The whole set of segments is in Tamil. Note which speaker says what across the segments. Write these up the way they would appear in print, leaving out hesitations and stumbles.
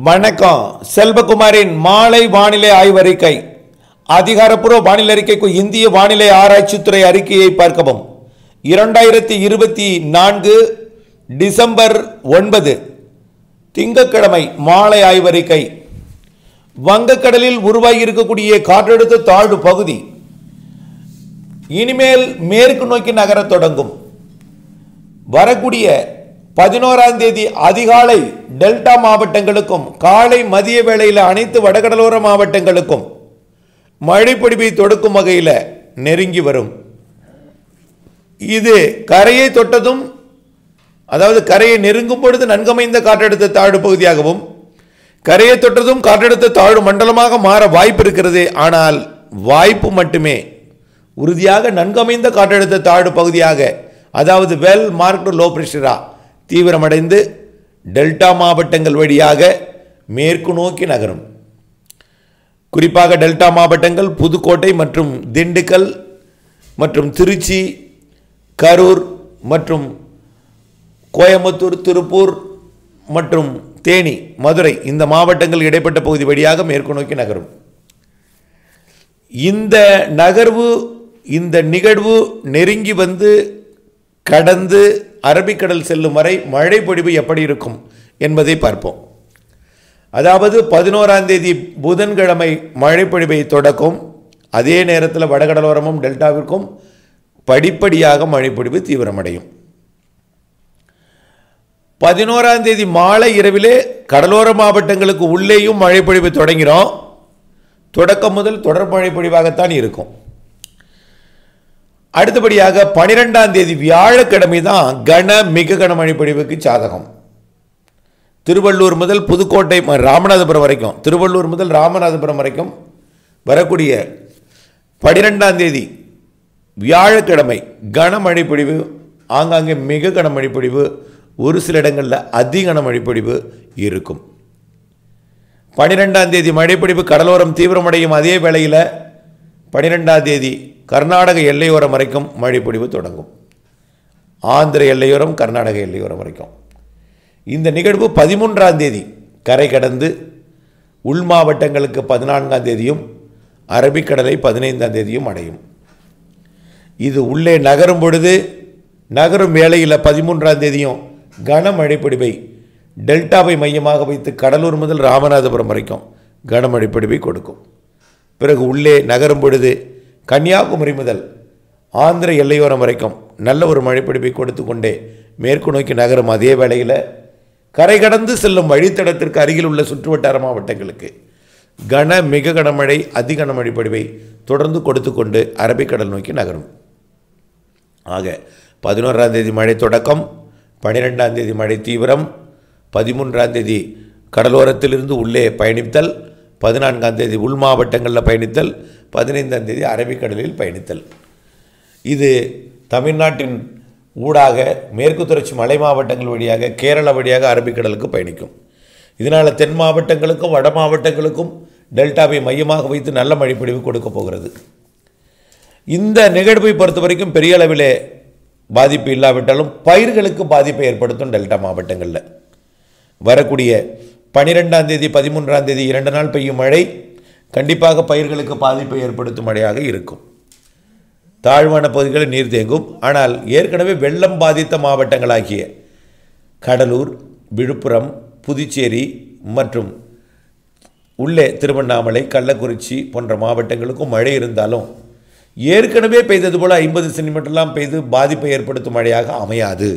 Speaker 1: வணக்கம். செல்வகுமாரின் மாலை வானிலை ஆய்வறிக்கை. அதிகாரப்பூர்வ வானிலை அறிக்கைக்கு இந்திய வானிலை ஆராய்ச்சித்துறை அறிக்கையை பார்க்கவும். 2024 டிசம்பர் 9 திங்கட்கிழமை மாலை ஆய்வறிக்கை. வங்கக்கடலில் உருவாகி இருக்கக்கூடிய காற்றழுத்த தாழ்வு பகுதி இனிமேல் மேற்கு நோக்கி நகரத் தொடங்கும். வரக்கூடிய 11ஆம் தேதி அதிகாலை டெல்டா மாவட்டங்களுக்கும் காலை மதிய வேளையில் அனைத்து வடகடலோர மாவட்டங்களுக்கும் மழைப்பொழிவை தொடுக்கும் வகையில் நெருங்கி வரும். இது கரையை தொட்டதும், அதாவது கரையை நெருங்கும் பொழுது நன்கமைந்த காற்றழுத்த தாழ்வு பகுதியாகவும், கரையை தொட்டதும் காற்றழுத்த தாழ்வு மண்டலமாக மாற வாய்ப்பு இருக்கிறது. ஆனால் வாய்ப்பு மட்டுமே, உறுதியாக நன்கமைந்த காற்றழுத்த தாழ்வு பகுதியாக, அதாவது வெல் மார்க்டு லோ பிரஷரா தீவிரமடைந்து டெல்டா மாவட்டங்கள் வழியாக மேற்கு நோக்கி நகரும். குறிப்பாக டெல்டா மாவட்டங்கள் புதுக்கோட்டை மற்றும் திண்டுக்கல் மற்றும் திருச்சி, கரூர் மற்றும் கோயம்புத்தூர், திருப்பூர் மற்றும் தேனி, மதுரை, இந்த மாவட்டங்கள் இடைப்பட்ட பகுதி வழியாக மேற்கு நோக்கி நகரும். இந்த நகர்வு, இந்த நிகழ்வு நெருங்கி வந்து கடந்து அரபிக்கடல் செல்லும் வரை மழை பொழிவு எப்படி இருக்கும் என்பதை பார்ப்போம். அதாவது 11ஆம் தேதி புதன்கிழமை மழை பொழிவை தொடக்கும். அதே நேரத்தில் வடகடலோரமும் டெல்டாவிற்கும் படிப்படியாக மழை பொழிவு தீவிரமடையும். 11ஆம் தேதி மாலை இரவிலே கடலோர மாவட்டங்களுக்கு உள்ளேயும் மழை பொழிவு தொடங்கிறோம். தொடக்கம் முதல் தொடர் மழை பொழிவாகத்தான் இருக்கும். அடுத்தபடியாக 12ஆம் தேதி வியாழக்கிழமை தான் மிக கனமழை பொழிவுக்கு சாதகம். திருவள்ளூர் முதல் புதுக்கோட்டை ராமநாதபுரம் வரைக்கும், திருவள்ளூர் முதல் ராமநாதபுரம் வரைக்கும் வரக்கூடிய 12ஆம் தேதி வியாழக்கிழமை கனமழை பொழிவு, ஆங்காங்கே மிக கனமழை பொழிவு, ஒரு சில இடங்களில் அதி கனமழை பொழிவு இருக்கும். 12ஆம் தேதி மழைப்பொழிவு கடலோரம் தீவிரமடையும். அதே வேளையில் 12ஆம் தேதி கர்நாடக எல்லையோரம் வரைக்கும் மழை பொழிவு தொடங்கும். ஆந்திர எல்லையோரம், கர்நாடக எல்லையோரம் வரைக்கும். இந்த நிகழ்வு 13ஆம் தேதி கரை கடந்து உள் மாவட்டங்களுக்கு 14ஆம் தேதியும் அரபிக்கடலை 15ஆம் தேதியும் அடையும். இது உள்ளே நகரும் பொழுது, நகரும் வேளையில் 13ஆம் தேதியும் கனமழை பொழிவை டெல்டாவை மையமாக வைத்து கடலூர் முதல் ராமநாதபுரம் வரைக்கும் கனமழை பொழிவை கொடுக்கும். பிறகு உள்ளே நகரும் பொழுது கன்னியாகுமரி முதல் ஆந்திர எல்லையோரம் வரைக்கும் நல்ல ஒரு மழைப்பொழிவை கொடுத்து கொண்டே மேற்கு நோக்கி நகரும். அதே வேளையில் கரை கடந்து செல்லும் வழித்தடத்திற்கு அருகில் உள்ள சுற்றுவட்டார மாவட்டங்களுக்கு மிக கனமழை, அதி கனமழை பொழிவை தொடர்ந்து கொடுத்து கொண்டு அரபிக்கடல் நோக்கி நகரும். ஆக 11ஆம் தேதி மழை தொடக்கம், 12ஆம் தேதி மழை தீவிரம், 13ஆம் தேதி கடலோரத்திலிருந்து உள்ளே பயணித்தல், 14ஆம் தேதி உள் மாவட்டங்களில் பயணித்தல், 15ஆம் தேதி அரபிக்கடலில் பயணித்தல். இது தமிழ்நாட்டின் ஊடாக மேற்கு தொடர்ச்சி மலை மாவட்டங்கள் வழியாக கேரளா வழியாக அரபிக்கடலுக்கு பயணிக்கும். இதனால் தென் மாவட்டங்களுக்கும் வட மாவட்டங்களுக்கும் டெல்டாவை மையமாக வைத்து நல்ல மழைப்பொழிவு கொடுக்க போகிறது. இந்த நிகழ்வை பொறுத்த வரைக்கும் பெரிய அளவில் பாதிப்பு இல்லாவிட்டாலும் பயிர்களுக்கு பாதிப்பை ஏற்படுத்தும். டெல்டா மாவட்டங்களில் வரக்கூடிய 12ஆம் தேதி 13ஆம் தேதி 2 நாள் பெய்யும் மழை கண்டிப்பாக பயிர்களுக்கு பாதிப்பை ஏற்படுத்தும் மழையாக இருக்கும். தாழ்வான பகுதிகளில் நீர் தேங்கும். ஆனால் ஏற்கனவே வெள்ளம் பாதித்த மாவட்டங்களாகிய கடலூர், விழுப்புரம், புதுச்சேரி மற்றும் உள்ளே திருவண்ணாமலை, கள்ளக்குறிச்சி போன்ற மாவட்டங்களுக்கும் மழை இருந்தாலும் ஏற்கனவே பெய்தது போல் 50 சென்டிமீட்டர்லாம் பெய்து பாதிப்பை ஏற்படுத்தும் மழையாக அமையாது.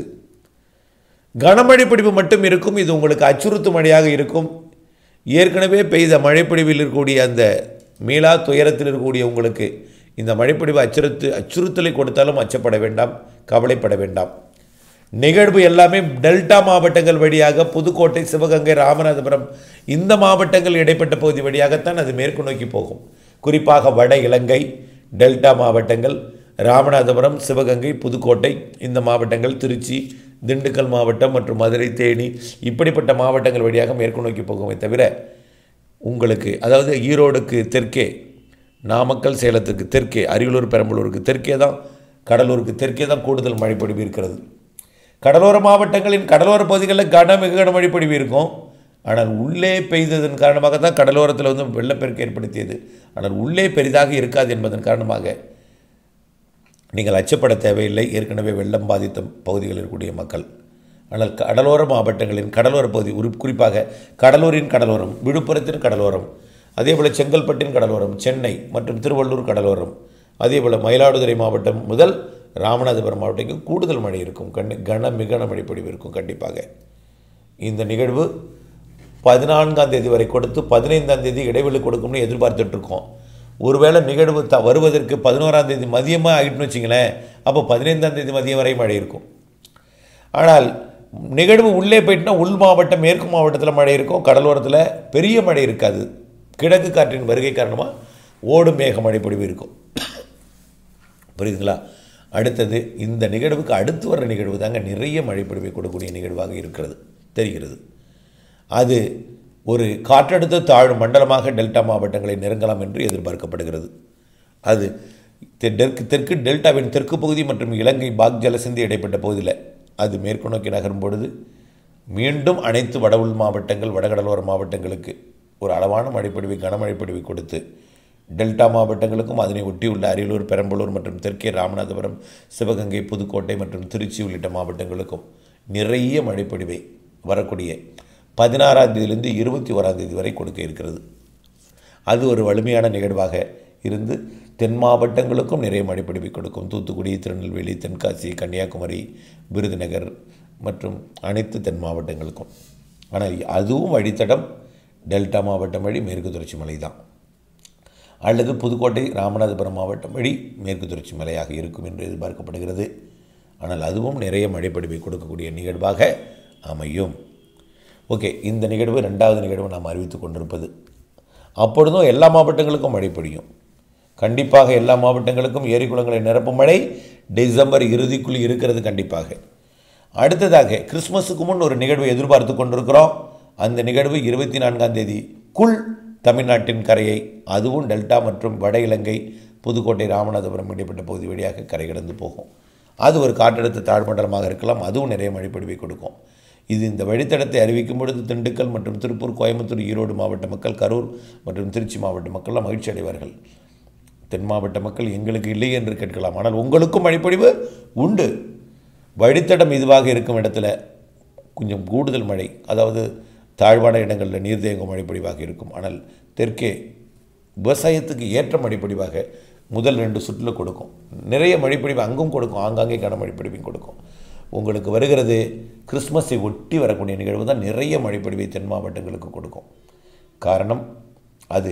Speaker 1: கனமழை பொழிவு மட்டும் இருக்கும். இது உங்களுக்கு அச்சுறுத்தும் மழையாக இருக்கும். ஏற்கனவே பெய்த மழைப்பொழிவில் இருக்கக்கூடிய அந்த மீளா துயரத்தில் இருக்கக்கூடிய உங்களுக்கு இந்த மழைப்பொழிவு அச்சுறுத்தலை கொடுத்தாலும் அச்சப்பட வேண்டாம், கவலைப்பட வேண்டாம். நிகழ்வு எல்லாமே டெல்டா மாவட்டங்கள் வழியாக புதுக்கோட்டை, சிவகங்கை, ராமநாதபுரம் இந்த மாவட்டங்கள் இடைப்பட்ட பகுதி வழியாகத்தான் அது மேற்கு நோக்கி போகும். குறிப்பாக வட இலங்கை டெல்டா மாவட்டங்கள், ராமநாதபுரம், சிவகங்கை, புதுக்கோட்டை இந்த மாவட்டங்கள், திருச்சி, திண்டுக்கல் மாவட்டம் மற்றும் மதுரை, தேனி இப்படிப்பட்ட மாவட்டங்கள் வழியாக மேற்கு நோக்கி போகுமே தவிர உங்களுக்கு, அதாவது ஈரோடுக்கு தெற்கே, நாமக்கல், சேலத்துக்கு தெற்கே, அரியலூர், பெரம்பலூருக்கு தெற்கே தான், கடலூருக்கு தெற்கே தான் கூடுதல் மழைப்பொழிவு இருக்கிறது. கடலோர மாவட்டங்களின் கடலோர பகுதிகளில் மிக கனமழை பொழிவு இருக்கும். ஆனால் உள்ளே பெய்ததன் காரணமாக தான் கடலோரத்தில் வந்து வெள்ளப்பெருக்கு ஏற்படுத்தியது. ஆனால் உள்ளே பெரிதாக இருக்காது என்பதன் காரணமாக நீங்கள் அச்சப்பட தேவையில்லை. ஏற்கனவே வெள்ளம் பாதித்த பகுதிகளில் இருக்கக்கூடிய மக்கள். ஆனால் கடலோர மாவட்டங்களின் கடலோர பகுதி குறிப்பாக கடலூரின் கடலோரம், விழுப்புரத்தின் கடலோரம், அதேபோல் செங்கல்பட்டின் கடலோரம், சென்னை மற்றும் திருவள்ளூர் கடலோரம், அதேபோல் மயிலாடுதுறை மாவட்டம் முதல் ராமநாதபுரம் மாவட்டத்தில் கூடுதல் மழை இருக்கும். மிக மழை பொழிவு இருக்கும். கண்டிப்பாக இந்த நிகழ்வு 14ஆம் தேதி வரை கொடுத்து 15ஆம் தேதி இடைவெளி கொடுக்கும்னு எதிர்பார்த்துட்ருக்கோம். ஒருவேளை நிகழ்வு வருவதற்கு 11ஆம் தேதி மதியமாக ஆகிட்டுன்னு வச்சிங்களேன், அப்போ 15ஆம் தேதி மதியம் வரை மழை இருக்கும். ஆனால் நிகழ்வு உள்ளே போயிட்டுனா உள் மாவட்டம் மேற்கு மாவட்டத்தில் மழை இருக்கும். கடலோரத்தில் பெரிய மழை இருக்காது. கிழக்கு காற்றின் வருகை காரணமாக ஓடும் மேக மழை பொழிவு இருக்கும். புரியுதுங்களா? அடுத்தது இந்த நிகழ்வுக்கு அடுத்து வர்ற நிகழ்வு தாங்க நிறைய மழை பொழிவை கொடுக்கக்கூடிய நிகழ்வாக தெரிகிறது. அது ஒரு காற்றழுத்த தாழ்வு மண்டலமாக டெல்டா மாவட்டங்களை நெருங்கலாம் என்று எதிர்பார்க்கப்படுகிறது. அது தெற்கு டெல்டாவின் தெற்கு பகுதி மற்றும் இலங்கை பாக் ஜலசந்தி இடைப்பட்ட பகுதியில் அது மேற்கு நோக்கி நகரும் பொழுது மீண்டும் அனைத்து வட உள் மாவட்டங்கள் வடகடலோர மாவட்டங்களுக்கு ஒரு அளவான மழைப்பொழிவை கனமழைப்பொழிவை கொடுத்து டெல்டா மாவட்டங்களுக்கும் அதனை ஒட்டியுள்ள அரியலூர், பெரம்பலூர் மற்றும் தெற்கே ராமநாதபுரம், சிவகங்கை, புதுக்கோட்டை மற்றும் திருச்சி உள்ளிட்ட மாவட்டங்களுக்கும் நிறைய மழைப்பொழிவை வரக்கூடிய 16ஆம் தேதியிலிருந்து 21ஆம் தேதி வரை கொடுக்க இருக்கிறது. அது ஒரு வலிமையான நிகழ்வாக இருந்து தென் மாவட்டங்களுக்கும் நிறைய மழைப்பொழிவை கொடுக்கும். தூத்துக்குடி, திருநெல்வேலி, தென்காசி, கன்னியாகுமரி, விருதுநகர் மற்றும் அனைத்து தென் மாவட்டங்களுக்கும். ஆனால் அதுவும் வழித்தடம் டெல்டா மாவட்டம் வழி மேற்கு தொடர்ச்சி மலை தான், அல்லது புதுக்கோட்டை, ராமநாதபுரம் மாவட்டம் வழி மேற்கு தொடர்ச்சி மலையாக இருக்கும் என்று எதிர்பார்க்கப்படுகிறது. ஆனால் அதுவும் நிறைய மழைப்பொழிவை கொடுக்கக்கூடிய நிகழ்வாக அமையும். ஓகே, இந்த நிகழ்வு 2வது நிகழ்வு நாம் அறிவித்து கொண்டிருப்பது. அப்பொழுதும் எல்லா மாவட்டங்களுக்கும் மழை பொழியும். கண்டிப்பாக எல்லா மாவட்டங்களுக்கும் ஏரி குளங்களை நிரப்பும் மழை டிசம்பர் இறுதிக்குள் இருக்கிறது கண்டிப்பாக. அடுத்ததாக கிறிஸ்மஸுக்கு முன் ஒரு நிகழ்வை எதிர்பார்த்து கொண்டிருக்கிறோம். அந்த நிகழ்வு 24ஆம் தேதிக்குள் தமிழ்நாட்டின் கரையை, அதுவும் டெல்டா மற்றும் வட இலங்கை, புதுக்கோட்டை, ராமநாதபுரம் இடைப்பட்ட பகுதி வழியாக கரை கடந்து போகும். அது ஒரு காற்றழுத்த தாழ்மண்டலமாக இருக்கலாம். அதுவும் நிறைய மழைப்பொழிவை கொடுக்கும். இது இந்த வழித்தடத்தை அறிவிக்கும் பொழுது திண்டுக்கல் மற்றும் திருப்பூர், கோயம்புத்தூர், ஈரோடு மாவட்ட மக்கள், கரூர் மற்றும் திருச்சி மாவட்ட மக்கள்லாம் மகிழ்ச்சி அடைவார்கள். தென் மாவட்ட மக்கள் எங்களுக்கு இல்லை என்று கேட்கலாம். ஆனால் உங்களுக்கும் மழைப்பொழிவு உண்டு. வழித்தடம் இதுவாக இருக்கும் இடத்துல கொஞ்சம் கூடுதல் மழை, அதாவது தாழ்வான இடங்களில் நீர்தேங்கும் மழைப்பொழிவாக இருக்கும். ஆனால் தெற்கே விவசாயத்துக்கு ஏற்ற மழைப்பொழிவாக முதல் 2 சுற்றில் கொடுக்கும். நிறைய மழைப்பொழிவு அங்கும் கொடுக்கும். ஆங்காங்கே கனமழைப்பொழிவையும் கொடுக்கும். உங்களுக்கு வருகிறது கிறிஸ்மஸை ஒட்டி வரக்கூடிய நிகழ்வு தான் நிறைய மழைப்பொழிவை தென் மாவட்டங்களுக்கு கொடுக்கும். காரணம், அது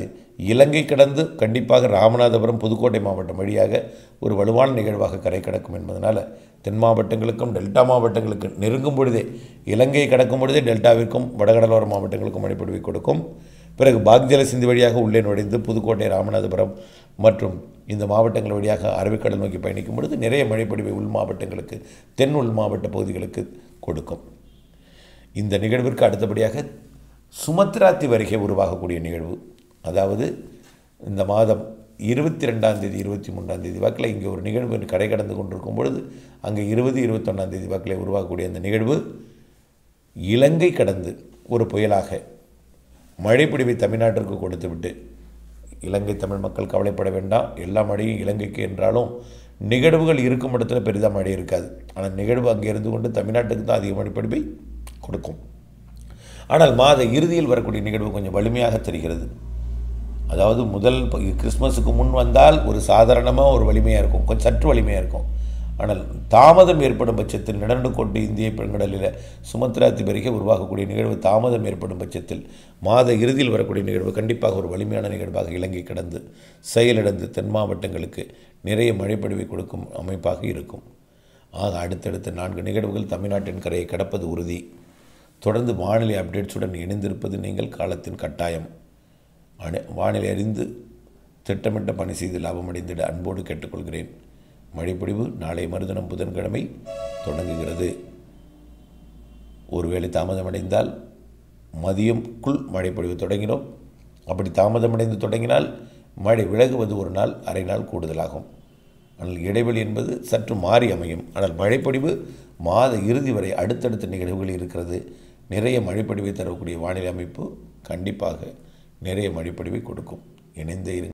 Speaker 1: இலங்கை கடந்து கண்டிப்பாக ராமநாதபுரம், புதுக்கோட்டை மாவட்டம் வழியாக ஒரு வலுவான நிகழ்வாக கரை கடக்கும் என்பதனால் தென் மாவட்டங்களுக்கும் டெல்டா மாவட்டங்களுக்கு நெருங்கும் பொழுதே, இலங்கை கடக்கும் பொழுதே டெல்டாவிற்கும் வடகடலோர மாவட்டங்களுக்கும் மழைப்பொழிவை கொடுக்கும். பிறகு பாக் ஜலசந்தி வழியாக உள்ளே நுழைந்து புதுக்கோட்டை, ராமநாதபுரம் மற்றும் இந்த மாவட்டங்கள் வழியாக அரபிக்கடல் நோக்கி பயணிக்கும் பொழுது நிறைய மழைப்பொழிவை உள் மாவட்டங்களுக்கு, தென் உள் மாவட்ட பகுதிகளுக்கு கொடுக்கும். இந்த நிகழ்விற்கு அடுத்தபடியாக சுமத்ராத்தி வருகை உருவாகக்கூடிய நிகழ்வு, அதாவது இந்த மாதம் 22ஆம் தேதி 23ஆம் தேதி வாக்கில் இங்கே ஒரு நிகழ்வு கரை கடந்து கொண்டிருக்கும் பொழுது அங்கே 20, 21ஆம் தேதி வாக்கில் உருவாகக்கூடிய அந்த நிகழ்வு இலங்கை கடந்து ஒரு புயலாக மழைப்பொழிவை தமிழ்நாட்டிற்கு கொடுத்துவிட்டு, இலங்கை தமிழ் மக்கள் கவலைப்பட வேண்டாம், எல்லா மழையும் இலங்கைக்கு என்றாலும் நிகழ்வுகள் இருக்கும் இடத்துல பெரிதாக மழை இருக்காது. ஆனால் நிகழ்வு அங்கே இருந்து கொண்டு தமிழ்நாட்டுக்கு தான் அதிக மழைப்பொழிவை கொடுக்கும். ஆனால் மாத இறுதியில் வரக்கூடிய நிகழ்வு கொஞ்சம் வலிமையாக தெரிகிறது. அதாவது முதல் கிறிஸ்மஸுக்கு முன் வந்தால் ஒரு சாதாரணமாக ஒரு வலிமையாக இருக்கும், கொஞ்சம் சற்று வலிமையாக இருக்கும். ஆனால் தாமதம் ஏற்படும் பட்சத்தில் நடுக்கொண்டு இந்திய பெருங்கடலில் சுமத்ராத்தி வருகை உருவாகக்கூடிய நிகழ்வு தாமதம் ஏற்படும் பட்சத்தில் மாத இறுதியில் வரக்கூடிய நிகழ்வு கண்டிப்பாக ஒரு வலிமையான நிகழ்வாக இலங்கை கடந்து செயலிழந்து தென் மாவட்டங்களுக்கு நிறைய மழைப்பொழிவை கொடுக்கும் அமைப்பாக இருக்கும். ஆக அடுத்தடுத்த 4 நிகழ்வுகள் தமிழ்நாட்டின் கரையை கடப்பது உறுதி. தொடர்ந்து வானிலை அப்டேட்ஸுடன் இணைந்திருப்பது நீங்கள் காலத்தின் கட்டாயம். வானிலை அறிந்து திட்டமிட்ட பணி செய்து லாபமடைந்திட அன்போடு கேட்டுக்கொள்கிறேன். மழைப்பொழிவு நாளை மறுதினம் புதன்கிழமை தொடங்குகிறது. ஒருவேளை தாமதமடைந்தால் மதியம்குள் மழைப்பொழிவு தொடங்கினோம். அப்படி தாமதமடைந்து தொடங்கினால் மழை விலகுவது ஒரு நாள், அரை நாள் கூடுதலாகும். ஆனால் இடைவெளி என்பது சற்று மாறி அமையும். ஆனால் மழைப்பொழிவு மாத இறுதி வரை அடுத்தடுத்த நிகழ்வுகள் இருக்கிறது. நிறைய மழைப்பொழிவை தரக்கூடிய வானிலை அமைப்பு கண்டிப்பாக நிறைய மழைப்பொழிவை கொடுக்கும். இணைந்தே இருங்கள்.